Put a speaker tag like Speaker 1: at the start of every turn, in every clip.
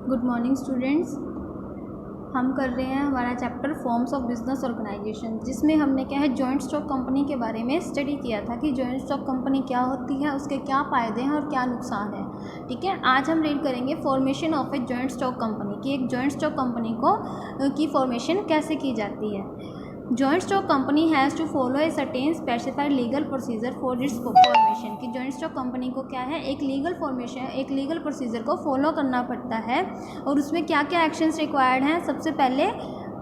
Speaker 1: Good morning students. हम कर रहे हैं हमारा chapter forms of business organisation, जिसमें हमने क्या है जॉइंट स्टॉक कंपनी के बारे में स्टडी किया था कि जॉइंट स्टॉक कंपनी क्या होती है, उसके क्या फ़ायदे हैं और क्या नुकसान है। ठीक है, आज हम रीड करेंगे formation of a joint stock company कि एक जॉइंट स्टॉक कंपनी को की फॉर्मेशन कैसे की जाती है। Joint stock company has to follow a certain specified legal procedure for its formation कि जॉइंट स्टॉक कंपनी को क्या है एक लीगल प्रोसीजर को फॉलो करना पड़ता है। और उसमें क्या क्या एक्शंस रिक्वायर्ड हैं। सबसे पहले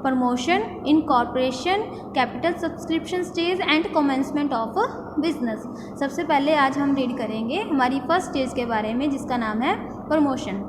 Speaker 1: promotion, incorporation, capital subscription stage and commencement of business. सबसे पहले आज हम रीड करेंगे हमारी फर्स्ट स्टेज के बारे में, जिसका नाम है प्रमोशन।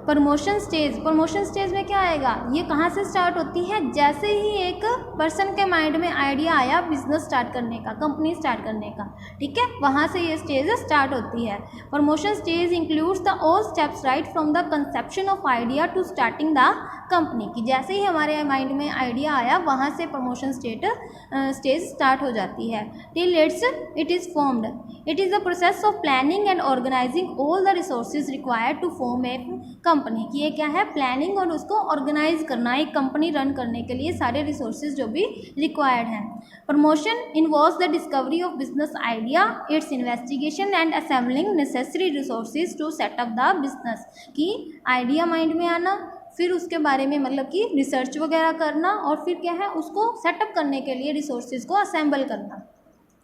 Speaker 1: प्रमोशन स्टेज में क्या आएगा, ये कहाँ से स्टार्ट होती है। जैसे ही एक पर्सन के माइंड में आइडिया आया बिजनेस स्टार्ट करने का, कंपनी स्टार्ट करने का, ठीक है, वहाँ से ये स्टेज स्टार्ट होती है। Promotion stage includes the all steps right from the conception of idea to starting the company की जैसे ही हमारे माइंड में आइडिया आया वहाँ से प्रमोशन स्टेज स्टार्ट हो जाती है till it is formed. It is the process of planning and organising all the resources required to form a company की ये क्या है, प्लानिंग और उसको ऑर्गेनाइज करना, एक कंपनी रन करने के लिए सारे रिसोर्सेज जो भी रिक्वायर्ड हैं। Promotion involves the discovery of business idea, its investigation and assembling necessary resources to set up the business की आइडिया माइंड में आना, फिर उसके बारे में मतलब कि रिसर्च वगैरह करना और फिर क्या है उसको सेटअप करने के लिए रिसोर्सेज को असेंबल करना।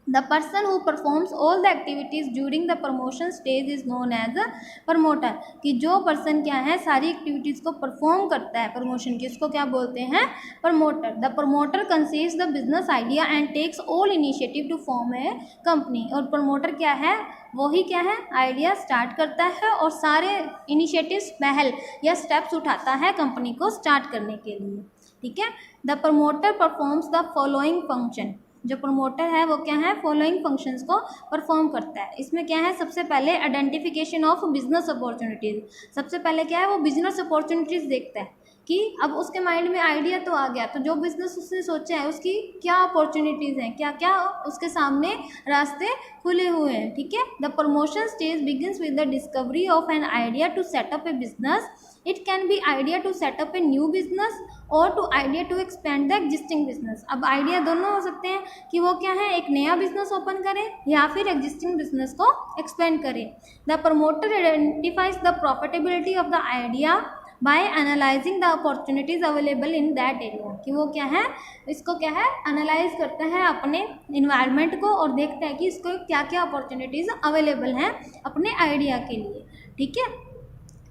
Speaker 1: The person who performs all the activities during the promotion stage is known as a promoter कि जो पर्सन क्या है सारी एक्टिविटीज़ को परफॉर्म करता है प्रमोशन की, उसको क्या बोलते हैं, promoter. The promoter conceives the business idea and takes all initiative to form a company. और प्रमोटर क्या है, वही क्या है आइडिया स्टार्ट करता है और सारे इनिशिएटिव्स पहल या स्टेप्स उठाता है कंपनी को स्टार्ट करने के लिए। ठीक है, the promoter performs the following function. जो प्रमोटर है वो क्या है, फॉलोइंग फंक्शंस को परफॉर्म करता है। इसमें क्या है, सबसे पहले आइडेंटिफिकेशन ऑफ बिजनेस अपॉर्चुनिटीज़। सबसे पहले क्या है वो बिजनेस अपॉर्चुनिटीज़ देखता है कि अब उसके माइंड में आइडिया तो आ गया, तो जो बिजनेस उसने सोचा है उसकी क्या अपॉर्चुनिटीज़ हैं, क्या क्या उसके सामने रास्ते खुले हुए हैं। ठीक है, the promotion stage begins with the discovery of an idea to setup a business. It can be idea to setup a new business और to idea to expand the existing business. अब आइडिया दोनों हो सकते हैं कि वो क्या है एक नया बिजनेस ओपन करें या फिर एग्जिस्टिंग बिजनेस को एक्सपेंड करें। The promoter identifies the profitability of the idea by analysing the opportunities available in that area कि वो क्या है इसको क्या है एनालाइज करता है अपने इन्वायरमेंट को और देखता है कि इसको क्या क्या अपॉर्चुनिटीज़ अवेलेबल हैं अपने आइडिया के लिए। ठीक है,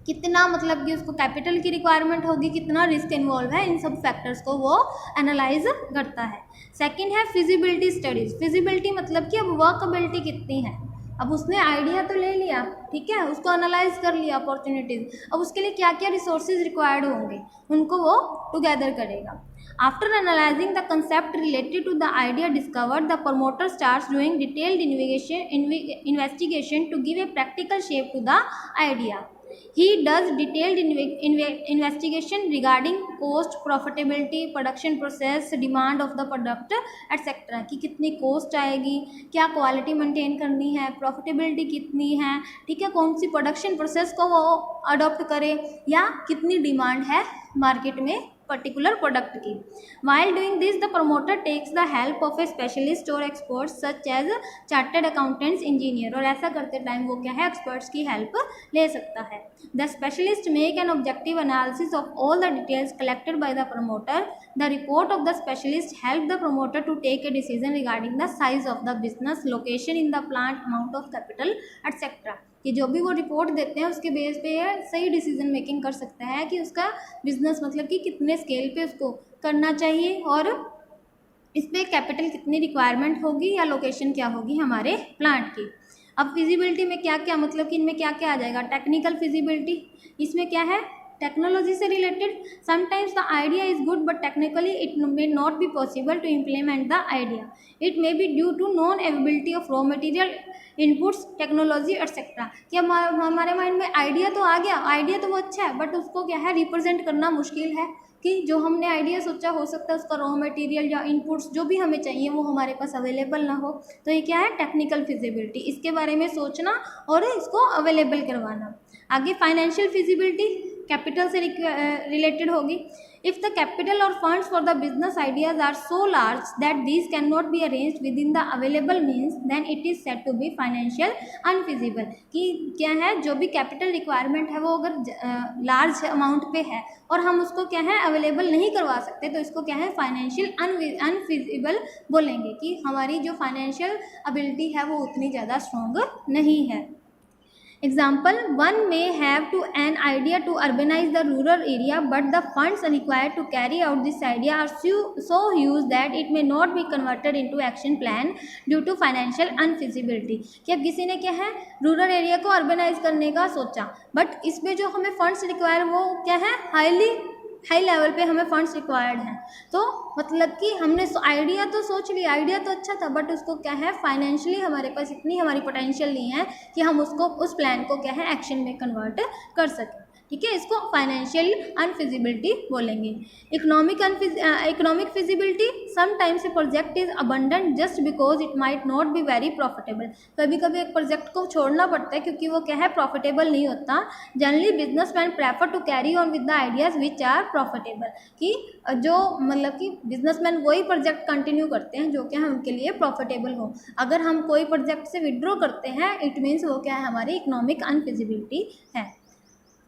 Speaker 1: कितना मतलब कि उसको कैपिटल की रिक्वायरमेंट होगी, कितना रिस्क इन्वॉल्व है, इन सब फैक्टर्स को वो एनालाइज करता है। सेकंड है फिजिबिलिटी स्टडीज। फिजिबिलिटी मतलब कि अब वर्कबिलिटी कितनी है। अब उसने आइडिया तो ले लिया, ठीक है, उसको एनालाइज कर लिया अपॉर्चुनिटीज, अब उसके लिए क्या क्या रिसोर्सेज रिक्वायर्ड होंगे उनको वो टुगेदर करेगा। After analyzing the concept related to the idea discovered, the promoter starts doing detailed investigation to give a practical shape to the idea. He does detailed investigation regarding cost, profitability, production process, demand of the product, etc. कि कितनी cost आएगी, क्या quality maintain करनी है, profitability कितनी है, ठीक है, कौन सी production process को वो adopt करे या कितनी demand है market में पर्टिकुलर प्रोडक्ट की। While doing this, the promoter takes the help of a specialist or experts such as chartered accountants, engineer। और ऐसा करते टाइम वो क्या है एक्सपर्ट्स की हेल्प ले सकता है। The specialist make an objective analysis of all the details collected by the promoter. The report of the specialist help the promoter to take a decision regarding the size of the business, location in the plant, amount of capital, etc. कि जो भी वो report देते हैं उसके base पे सही decision making कर सकता है कि उसका बिजनेस मतलब कि कितने स्केल पे उसको करना चाहिए और इस पर कैपिटल कितनी रिक्वायरमेंट होगी या लोकेशन क्या होगी हमारे प्लांट की। अब फिजिबिलिटी में क्या क्या मतलब कि इनमें क्या क्या आ जाएगा, टेक्निकल फिजिबिलिटी, इसमें क्या है टेक्नोलॉजी से related. Sometimes the idea is good but technically it may not be possible to implement the idea. It may be due to non availability of raw material, inputs, technology etcetera. कि हमारे mind में idea तो आ गया, idea तो वो अच्छा है but उसको क्या है रिप्रेजेंट करना मुश्किल है कि जो हमने आइडिया सोचा हो सकता है उसका रॉ मटेरियल या इनपुट्स जो भी हमें चाहिए वो हमारे पास अवेलेबल ना हो। तो ये क्या है टेक्निकल फिजिबिलिटी, इसके बारे में सोचना और इसको अवेलेबल करवाना। आगे फाइनेंशियल फिजिबिलिटी, कैपिटल से रिलेटेड होगी। इफ़ द कैपिटल और funds for the business ideas are so large that these can not be arranged within the available means then it is said to be financial unfeasible. कि क्या है, जो भी capital requirement है वो अगर large amount पे है और हम उसको क्या है अवेलेबल नहीं करवा सकते तो इसको क्या है फाइनेंशियल अनफिजिबल बोलेंगे, कि हमारी जो फाइनेंशियल एबिलिटी है वो उतनी ज़्यादा स्ट्रॉन्ग नहीं है। Example, one may have to an idea to urbanize the rural area, but the funds required to carry out this idea are so huge that it may not be converted into action plan due to financial unfeasibility। कि अब किसी ने क्या है rural area को urbanise करने का सोचा, बट इसमें जो हमें फंड्स रिक्वायर वो क्या है हाई लेवल पे हमें फंड्स रिक्वायर्ड हैं। तो मतलब कि हमने आइडिया तो सोच लिया, आइडिया तो अच्छा था, बट उसको क्या है फाइनेंशियली हमारे पास इतनी हमारी पोटेंशियल नहीं है कि हम उसको उस प्लान को क्या है एक्शन में कन्वर्ट कर सकें। ठीक है, इसको फाइनेंशियल अनफिजिबिलिटी बोलेंगे। Economic feasibility, sometimes a project is abundant just because it might not be very profitable. कभी कभी एक प्रोजेक्ट को छोड़ना पड़ता है क्योंकि वो क्या है प्रॉफिटेबल नहीं होता। Generally businessman prefer to carry on with the ideas which are profitable. कि जो मतलब कि बिजनेसमैन वही प्रोजेक्ट कंटिन्यू करते हैं जो क्या है उनके लिए प्रॉफिटेबल हो। अगर हम कोई प्रोजेक्ट से विड्रॉ करते हैं इट मीन्स वो क्या है हमारी इकोनॉमिक अनफिजिबिलिटी है।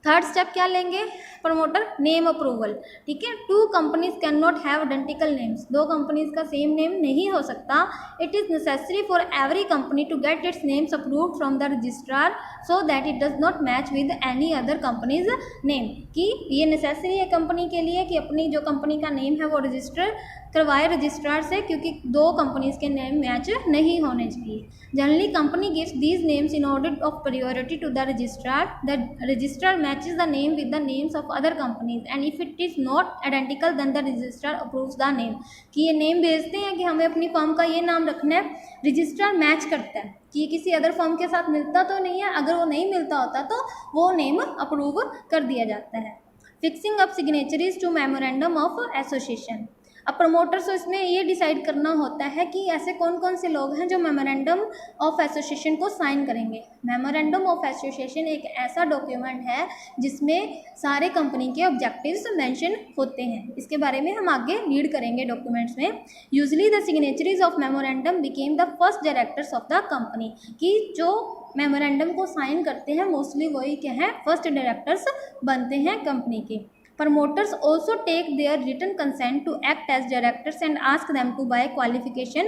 Speaker 1: थर्ड स्टेप क्या लेंगे, प्रमोटर नेम अप्रूवल। ठीक है, two companies can not have identical names, दो कंपनीज का सेम नेम नहीं हो सकता। It is necessary for every company to get its names approved from the registrar so that it does not match with any other companies name. कि ये necessary है company के लिए कि अपनी जो कंपनी का नेम है वो रजिस्टर करवाए रजिस्ट्रार से, क्योंकि दो कंपनीज के नेम मैच नहीं होने चाहिए। Generally company gives these names in order of priority to the registrar. The registrar matches the name with the names of other companies and if it is not identical then the registrar approves the name. कि ये name भेजते हैं कि हमें अपनी firm का ये नाम रखना है, रजिस्ट्रार मैच करता है कि ये किसी अदर फर्म के साथ मिलता तो नहीं है, अगर वो नहीं मिलता होता तो वो नेम अप्रूव कर दिया जाता है। Fixing up signatories to memorandum of association. अब प्रमोटर्स को इसमें ये डिसाइड करना होता है कि ऐसे कौन कौन से लोग हैं जो मेमोरेंडम ऑफ एसोसिएशन को साइन करेंगे। मेमोरेंडम ऑफ एसोसिएशन एक ऐसा डॉक्यूमेंट है जिसमें सारे कंपनी के ऑब्जेक्टिव्स मेंशन होते हैं। इसके बारे में हम आगे रीड करेंगे डॉक्यूमेंट्स में। Usually the signatories of memorandum became the first directors of the company. कि जो मेमोरेंडम को साइन करते हैं मोस्टली वही क्या है फर्स्ट डायरेक्टर्स बनते हैं कंपनी के। Promoters also take their written consent to act as directors and ask them to buy qualification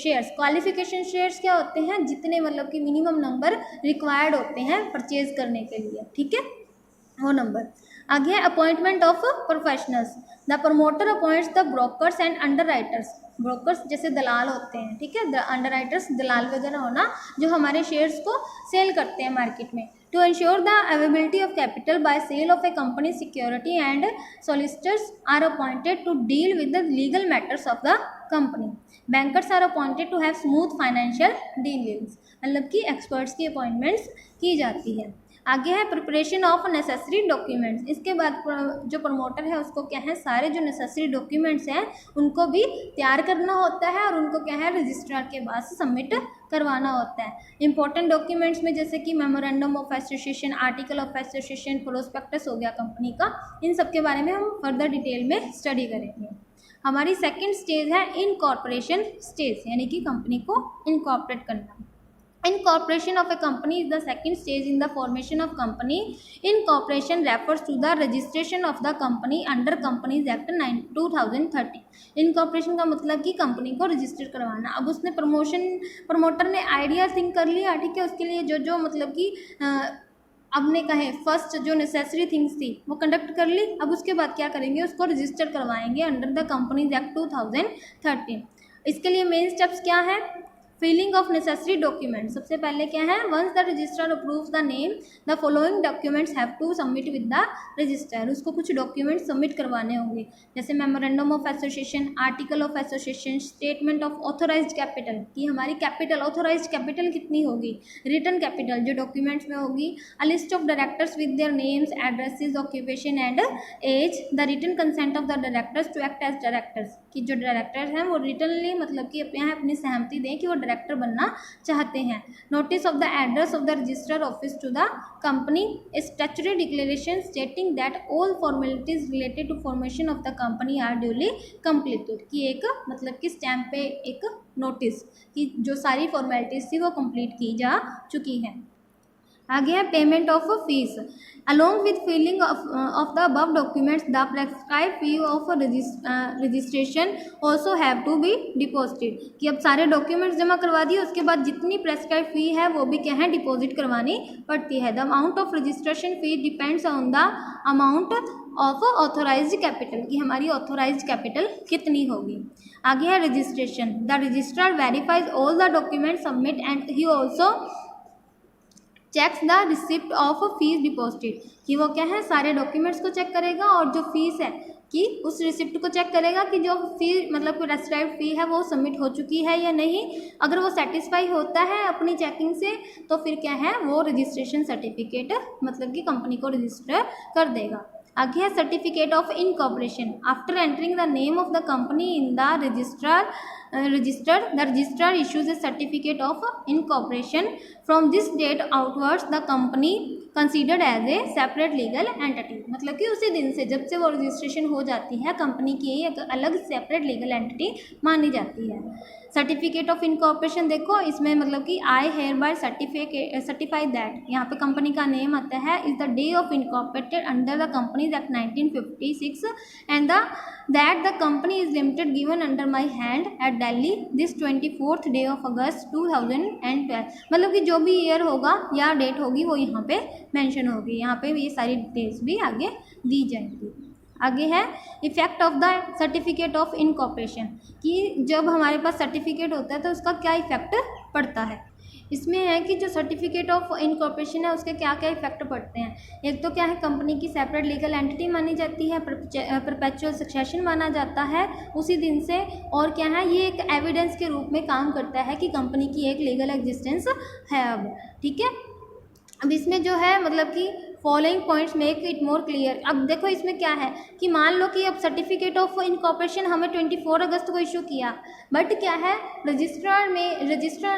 Speaker 1: shares। qualification shares क्या होते हैं, जितने मतलब कि मिनिमम नंबर रिक्वायर्ड होते हैं परचेज करने के लिए। ठीक है, वो नंबर। आगे है appointment of professionals. The promoter appoints the brokers and under writers. Brokers जैसे दलाल होते हैं, ठीक है, अंडर राइटर्स दलाल वगैरह होना जो हमारे शेयर्स को सेल करते हैं मार्केट में। To ensure the availability of capital by sale of a company's security and solicitors are appointed to deal with the legal matters of the company. Bankers are appointed to have smooth financial dealings। मतलब कि experts की appointments की जाती है। आगे है preparation of necessary documents. इसके बाद जो प्रमोटर है उसको क्या है सारे जो नेसेसरी डॉक्यूमेंट्स हैं उनको भी तैयार करना होता है और उनको क्या है रजिस्ट्रार के पास सबमिट करवाना होता है। इंपॉर्टेंट डॉक्यूमेंट्स में जैसे कि memorandum of association, article of association, prospectus हो गया कंपनी का, इन सब के बारे में हम फर्दर डिटेल में स्टडी करेंगे। हमारी सेकेंड स्टेज है इनकॉर्पोरेशन स्टेज, यानी कि कंपनी को इनकॉर्पोरेट करना। Incorporation of a company is the second stage in the formation of company. Incorporation refers to the registration of the company under Companies Act 2013। Incorporation का मतलब कि company को register करवाना। अब उसने प्रमोटर ने आइडिया थिंक कर लिया, ठीक है, उसके लिए जो मतलब कि अब ने कहे फर्स्ट जो नेसेसरी थिंग्स थी वो कंडक्ट कर ली। अब उसके बाद क्या करेंगे, उसको रजिस्टर करवाएंगे अंडर द कंपनीज एक्ट 2013। इसके लिए मेन स्टेप्स क्या है, फिलिंग ऑफ नेसेसरी डॉक्यूमेंट। सबसे पहले क्या है, once the registrar approves the name the following documents have to submit with the registrar. उसको कुछ डॉक्यूमेंट सबमिट करवाने होंगे जैसे memorandum of association, article of association, statement of authorised capital कि हमारी कैपिटल ऑथोराइज्ड कैपिटल कितनी होगी, रिटर्न कैपिटल जो डॉक्यूमेंट्स में होगी, a list of directors with their names, addresses, occupation and age, the written consent of the directors to act as directors कि जो director हैं वो रिटनली मतलब कि अपनी सहमति दें कि वो डायरेक्टर बनना चाहते हैं। Notice of the address of the register office to the company, statutory declaration stating that all formalities related to formation of the company are duly completed, कि एक मतलब कि स्टैम्प पे एक नोटिस कि जो सारी फॉर्मेलिटीज थी वो कंप्लीट की जा चुकी हैं। आगे है payment of fees. Along with filling of the above documents the prescribe fee of registration also have to be deposited, कि अब सारे डॉक्यूमेंट्स जमा करवा दिए उसके बाद जितनी प्रेस्क्राइब फी है वो भी क्या है डिपॉजिट करवानी पड़ती है। The amount of registration fee depends on the amount of authorised capital, कि हमारी ऑथोराइज्ड कैपिटल कितनी होगी। आगे है registration. The registrar verifies all the document submit and he also checks the receipt of fees deposited, कि वो क्या है सारे डॉक्यूमेंट्स को चेक करेगा और जो फीस है कि उस रिसिप्ट को चेक करेगा कि जो फी मतलब प्रेस्क्राइब्ड फी है वो सबमिट हो चुकी है या नहीं। अगर वो सेटिस्फाई होता है अपनी चेकिंग से तो फिर क्या है वो रजिस्ट्रेशन सर्टिफिकेट मतलब कि कंपनी को रजिस्टर कर देगा। आगे है certificate of incorporation. After entering the name of the company in the register the registrar issues a certificate of incorporation. From this date outwards the company considered as a separate legal entity, मतलब कि उसी दिन से जब से वो registration हो जाती है कंपनी की एक अलग सेपरेट लीगल एंटिटी मानी जाती है। सर्टिफिकेट ऑफ इनकॉर्पोरेशन देखो इसमें मतलब कि आई हेयर बाय सर्टिफाई दैट, यहाँ पे कंपनी का नेम आता है is the day of incorporated under the companies act 1956 and that the company is limited given under my hand eight Delhi this 24th day of August 2012, मतलब कि जो भी year होगा या डेट होगी वो यहाँ पे मेंशन होगी, यहाँ पे ये सारी डिटेल्स भी आगे दी जाएंगी। आगे है effect of the certificate of incorporation, कि जब हमारे पास सर्टिफिकेट होता है तो उसका क्या इफेक्ट पड़ता है। इसमें है कि जो सर्टिफिकेट ऑफ इनकॉर्पोरेशन है उसके क्या क्या इफेक्ट पड़ते हैं। एक तो क्या है कंपनी की सेपरेट लीगल एंटिटी मानी जाती है, परपेचुअल सक्सेशन माना जाता है उसी दिन से, और क्या है ये एक एविडेंस के रूप में काम करता है कि कंपनी की एक लीगल एग्जिस्टेंस है अब, ठीक है। अब इसमें जो है मतलब कि following points make it more clear. अब देखो इसमें क्या है कि मान लो कि अब सर्टिफिकेट ऑफ इनकॉर्पोरेशन हमें 24 अगस्त को इशू किया, बट क्या है रजिस्ट्रार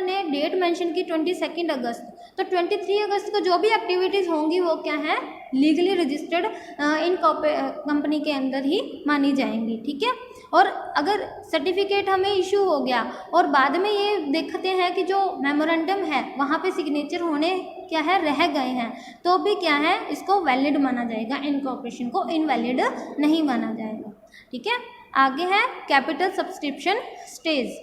Speaker 1: ने डेट मेंशन की 22 अगस्त, तो 23 अगस्त को जो भी एक्टिविटीज़ होंगी वो क्या है लीगली रजिस्टर्ड कंपनी के अंदर ही मानी जाएंगी, ठीक है। और अगर सर्टिफिकेट हमें इशू हो गया और बाद में ये देखते हैं कि जो मेमोरेंडम है वहाँ पे सिग्नेचर होने क्या है रह गए हैं, तो भी क्या है इसको वैलिड माना जाएगा, इनकॉर्पोरेशन को इनवैलिड नहीं माना जाएगा, ठीक है। आगे है कैपिटल सब्सक्रिप्शन स्टेज।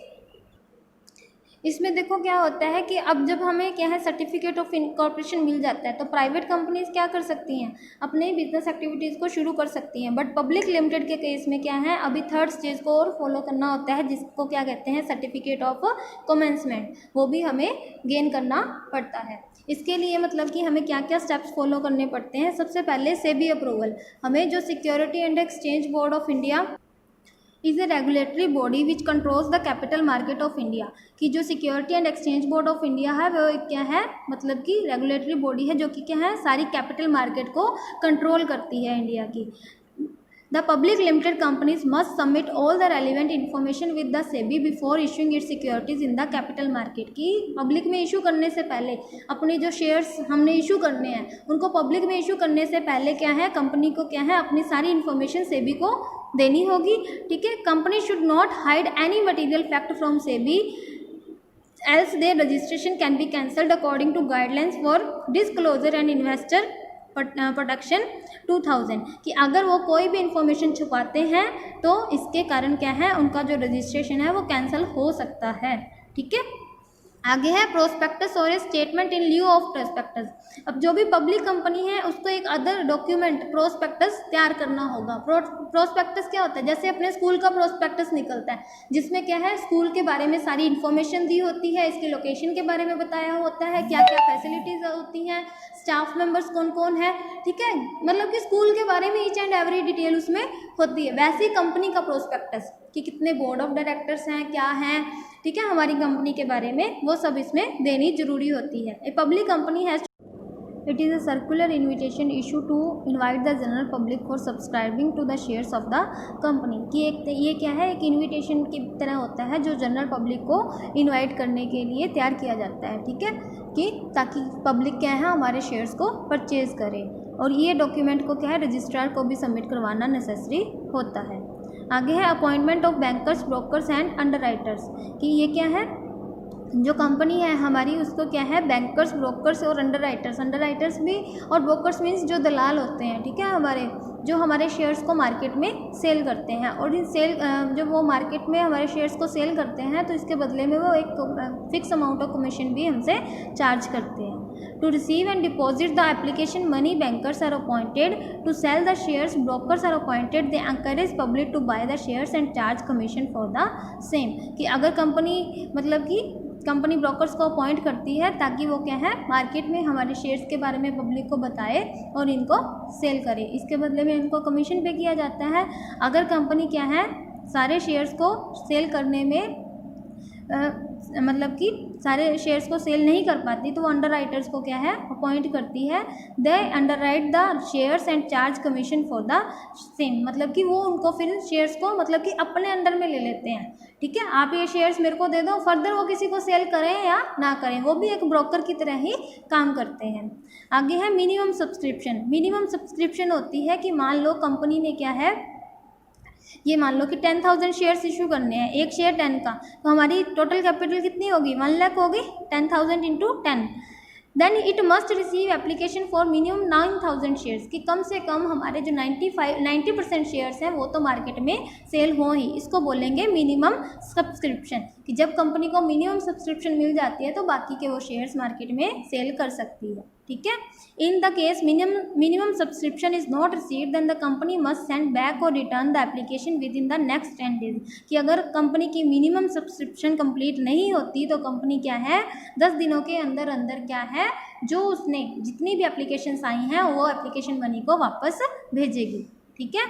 Speaker 1: इसमें देखो क्या होता है कि अब जब हमें क्या है सर्टिफिकेट ऑफ इनकॉर्पोरेशन मिल जाता है तो प्राइवेट कंपनीज क्या कर सकती हैं अपने बिजनेस एक्टिविटीज़ को शुरू कर सकती हैं, बट पब्लिक लिमिटेड के केस में क्या है अभी थर्ड स्टेज को और फॉलो करना होता है जिसको क्या कहते हैं सर्टिफिकेट ऑफ कमेंसमेंट, वो भी हमें गेन करना पड़ता है। इसके लिए मतलब कि हमें क्या क्या स्टेप्स फॉलो करने पड़ते हैं। सबसे पहले सेबी अप्रूवल, हमें जो security and exchange board of India is a regulatory body which controls the capital market of India, की जो security and exchange board of India है वो क्या है मतलब कि रेगुलेटरी बॉडी है जो कि क्या है सारी कैपिटल मार्केट को कंट्रोल करती है इंडिया की। The public limited companies must submit all the relevant information with the SEBI before issuing it's securities in the capital market, की पब्लिक में इशू करने से पहले अपने जो शेयर्स हमने इशू करने हैं उनको पब्लिक में इशू करने से पहले क्या है कंपनी को क्या है अपनी सारी इन्फॉर्मेशन सेबी को देनी होगी, ठीक है। Company should not hide any material fact from SEBI else their registration can be cancelled according to guidelines for disclosure and investor protection 2000, कि अगर वो कोई भी इंफॉर्मेशन छुपाते हैं तो इसके कारण क्या है उनका जो रजिस्ट्रेशन है वो कैंसिल हो सकता है, ठीक है। आगे है प्रोस्पेक्टस और ए statement in lieu of prospectus. अब जो भी पब्लिक कंपनी है उसको एक अदर डॉक्यूमेंट प्रोस्पेक्टस तैयार करना होगा। प्रोस्पेक्टस क्या होता है, जैसे अपने स्कूल का प्रोस्पेक्टस निकलता है जिसमें क्या है स्कूल के बारे में सारी इन्फॉर्मेशन दी होती है, इसके लोकेशन के बारे में बताया होता है, क्या क्या फैसिलिटीज़ होती हैं, स्टाफ मेंबर्स कौन कौन है, ठीक है, मतलब कि स्कूल के बारे में ईच एंड एवरी डिटेल उसमें होती है। वैसे ही कंपनी का प्रोस्पेक्टस कि कितने बोर्ड ऑफ डायरेक्टर्स हैं क्या हैं, ठीक है, हमारी कंपनी के बारे में वो सब इसमें देनी जरूरी होती है। A public company has it is a circular invitation issue to invite the general public for subscribing to the shares of the company. कि एक ये क्या है, एक इन्विटेशन की तरह होता है जो जनरल पब्लिक को इनवाइट करने के लिए तैयार किया जाता है, ठीक है, कि ताकि पब्लिक क्या है हमारे शेयर्स को परचेज़ करे। और ये डॉक्यूमेंट को क्या है रजिस्ट्रार को भी सबमिट करवाना नेसेसरी होता है। आगे है appointment of bankers, brokers and underwriters. कि ये क्या है, जो कंपनी है हमारी उसको क्या है बैंकर्स, ब्रोकर्स और अंडरराइटर्स भी, और ब्रोकर्स मीन्स जो दलाल होते हैं, ठीक है, हमारे जो हमारे शेयर्स को मार्केट में सेल करते हैं। और इन सेल जब वो मार्केट में हमारे शेयर्स को सेल करते हैं तो इसके बदले में वो एक फिक्स अमाउंट ऑफ कमीशन भी हमसे चार्ज करते हैं। To receive and deposit the application money, bankers are appointed. To sell the shares, brokers are appointed. They encourage public to buy the shares and charge commission for the same. कि अगर company मतलब कि company brokers को appoint करती है ताकि वो क्या है मार्केट में हमारे शेयर्स के बारे में पब्लिक को बताए और इनको सेल करे, इसके बदले में इनको कमीशन पे किया जाता है। अगर कंपनी क्या है सारे शेयर्स को सेल करने में मतलब कि सारे शेयर्स को सेल नहीं कर पाती तो वो अंडरराइटर्स को क्या है अपॉइंट करती है। They underwrite the shares and charge commission for the same. मतलब कि वो उनको फिर शेयर्स को मतलब कि अपने अंडर में ले लेते हैं, ठीक है, आप ये शेयर्स मेरे को दे दो, फर्दर वो किसी को सेल करें या ना करें, वो भी एक ब्रोकर की तरह ही काम करते हैं। आगे है मिनिमम सब्सक्रिप्शन। मिनिमम सब्सक्रिप्शन होती है कि मान लो कंपनी ने क्या है, ये मान लो कि 10,000 शेयर्स इशू करने हैं, एक शेयर 10 का, तो हमारी टोटल कैपिटल कितनी होगी 1 लाख होगी, 10,000 into 10। Then it must receive application for minimum 9,000 shares. कि कम से कम हमारे जो 90% शेयर्स हैं वो तो मार्केट में सेल हो ही, इसको बोलेंगे मिनिमम सब्सक्रिप्शन। कि जब कंपनी को मिनिमम सब्सक्रिप्शन मिल जाती है तो बाकी के वो शेयर्स मार्केट में सेल कर सकती है, ठीक है। In the case minimum subscription is not received then the company must send back और return the application within the next 10 days. कि अगर कंपनी की मिनिमम सब्सक्रिप्शन कंप्लीट नहीं होती तो कंपनी क्या है 10 दिनों के अंदर अंदर क्या है जो उसने जितनी भी एप्लीकेशंस आई हैं वो एप्लीकेशन मनी को वापस भेजेगी, ठीक है।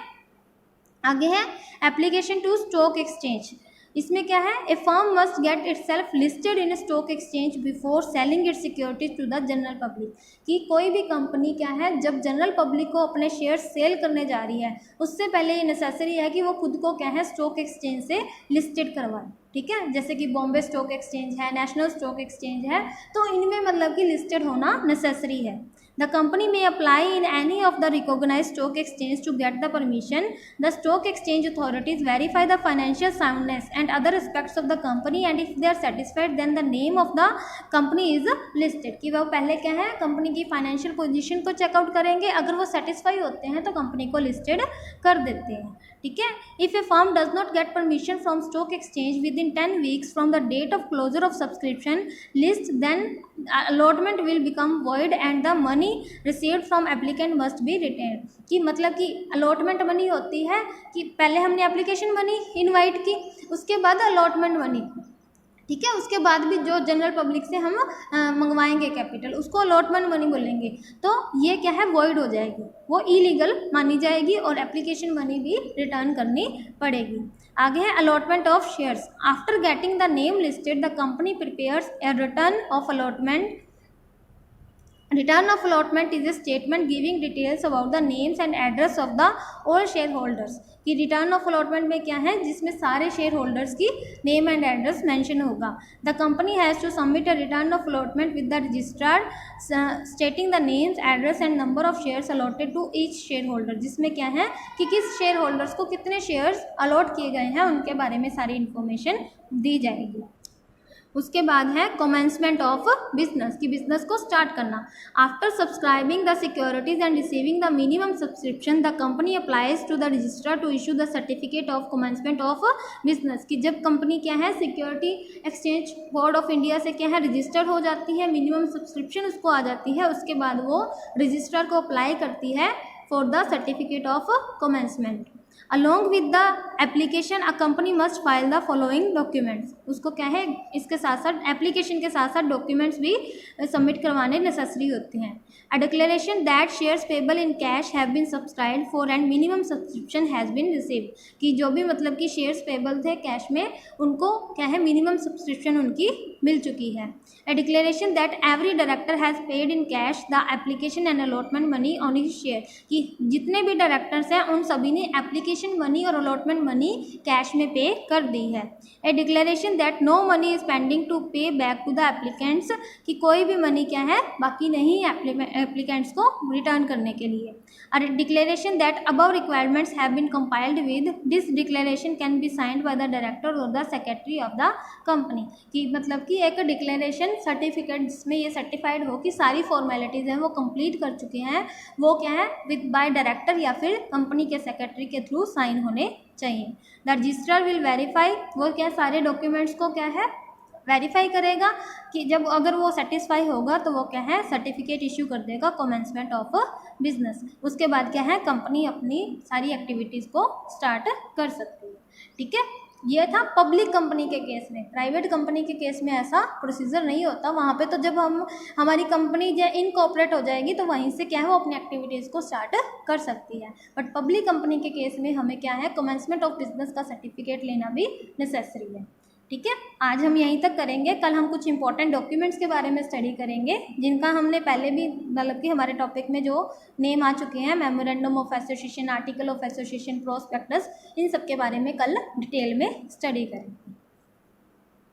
Speaker 1: आगे है एप्लीकेशन टू स्टॉक एक्सचेंज। इसमें क्या है a firm must get itself listed in stock exchange before selling it securities to the general public. कि कोई भी कंपनी क्या है जब जनरल पब्लिक को अपने शेयर सेल करने जा रही है उससे पहले ये नेसेसरी है कि वो खुद को क्या है स्टॉक एक्सचेंज से लिस्टेड करवाए, ठीक है। जैसे कि बॉम्बे स्टॉक एक्सचेंज है, नेशनल स्टॉक एक्सचेंज है, तो इनमें मतलब कि लिस्टेड होना नेसेसरी है। The company may apply in any of the recognized stock exchange to get the permission. The stock exchange authorities verify the financial soundness and other aspects of the company, and if they are satisfied, then the name of the company is listed. कि वो पहले क्या है company की financial position को checkout करेंगे, अगर वो सेटिस्फाई होते हैं तो कंपनी को लिस्टेड कर देते हैं, ठीक है। If a firm does not get permission from stock exchange with in 10 weeks from the date of closure of subscription list, then allotment will become void and the money received from applicant must be retained. कि मतलब कि allotment money होती है कि पहले हमने application money invite की, उसके बाद अलॉटमेंट मनी, ठीक है, उसके बाद भी जो जनरल पब्लिक से हम मंगवाएंगे कैपिटल उसको अलॉटमेंट मनी बोलेंगे, तो ये क्या है वॉइड हो जाएगी, वो इलीगल मानी जाएगी और एप्लीकेशन मनी भी रिटर्न करनी पड़ेगी। आगे है allotment of shares. After getting the name listed the company prepares A return of allotment. Return of allotment is a statement giving details about the names and address of the all shareholders। कि return of allotment में क्या है जिसमें सारे share holders की name and address mention होगा। The company has to submit a return of allotment with the registrar stating the names, address and number of shares allotted to each share holder. जिसमें क्या है कि किस share holders को कितने shares allot किए गए हैं उनके बारे में सारी इन्फॉर्मेशन दी जाएगी। उसके बाद है कमेंसमेंट ऑफ बिजनेस, की बिजनेस को स्टार्ट करना। After subscribing the securities and receiving the minimum subscription the company applies to the registrar to issue the certificate of commencement of business. की जब कंपनी क्या है security exchange board of India से क्या है registered हो जाती है, मिनिमम सब्सक्रिप्शन उसको आ जाती है, उसके बाद वो रजिस्ट्रार को अप्लाई करती है for the certificate of commencement. Along with the application a company must file the following documents, उसको क्या है, इसके साथ साथ एप्लीकेशन के साथ साथ डॉक्यूमेंट्स भी सबमिट करवाने नेसेसरी होते हैं। A declaration that shares payable in cash have been subscribed for and minimum subscription has been received, कि जो भी मतलब कि शेयर्स पेबल थे कैश में, उनको क्या है, मिनिमम सब्सक्रिप्शन उनकी मिल चुकी है। A declaration that every director has paid in cash the application and allotment money on his share, कि जितने भी डायरेक्टर्स हैं उन सभी ने एप्लीकेशन मनी और अलॉटमेंट मनी कैश में पे कर दी है। A declaration that no money is pending to pay back to the applicants, कि कोई भी मनी क्या है बाकी नहीं एप्लीकेंट्स को रिटर्न करने के लिए। A declaration that above requirements have been compiled with this declaration can be signed by the director और the secretary of the company, कि मतलब कि एक डिक्लेरेशन सर्टिफिकेट जिसमें ये सर्टिफाइड हो कि सारी फॉर्मेलिटीज़ हैं वो कंप्लीट कर चुके हैं, वो क्या है विद बाय डायरेक्टर या फिर कंपनी के सेक्रेटरी के थ्रू साइन होने चाहिए। द रजिस्ट्रार विल वेरीफाई, वो क्या सारे डॉक्यूमेंट्स को क्या है वेरीफाई करेगा, कि जब अगर वो सेटिस्फाई होगा तो वो क्या है सर्टिफिकेट इशू कर देगा कमेंसमेंट ऑफ बिजनेस। उसके बाद क्या है कंपनी अपनी सारी एक्टिविटीज़ को स्टार्ट कर सकती है। ठीक है, ये था पब्लिक कंपनी के केस में। प्राइवेट कंपनी के केस में ऐसा प्रोसीजर नहीं होता, वहाँ पे तो जब हमारी कंपनी जो इनकॉर्पोरेट हो जाएगी तो वहीं से क्या है वो अपनी एक्टिविटीज़ को स्टार्ट कर सकती है। बट पब्लिक कंपनी के केस में हमें क्या है कमेंसमेंट ऑफ बिजनेस का सर्टिफिकेट लेना भी नेसेसरी है। ठीक है, आज हम यहीं तक करेंगे। कल हम कुछ इंपॉर्टेंट डॉक्यूमेंट्स के बारे में स्टडी करेंगे, जिनका हमने पहले भी मतलब कि हमारे टॉपिक में जो नेम आ चुके हैं, memorandum of association, article of association, prospectus, इन सब के बारे में कल डिटेल में स्टडी करेंगे।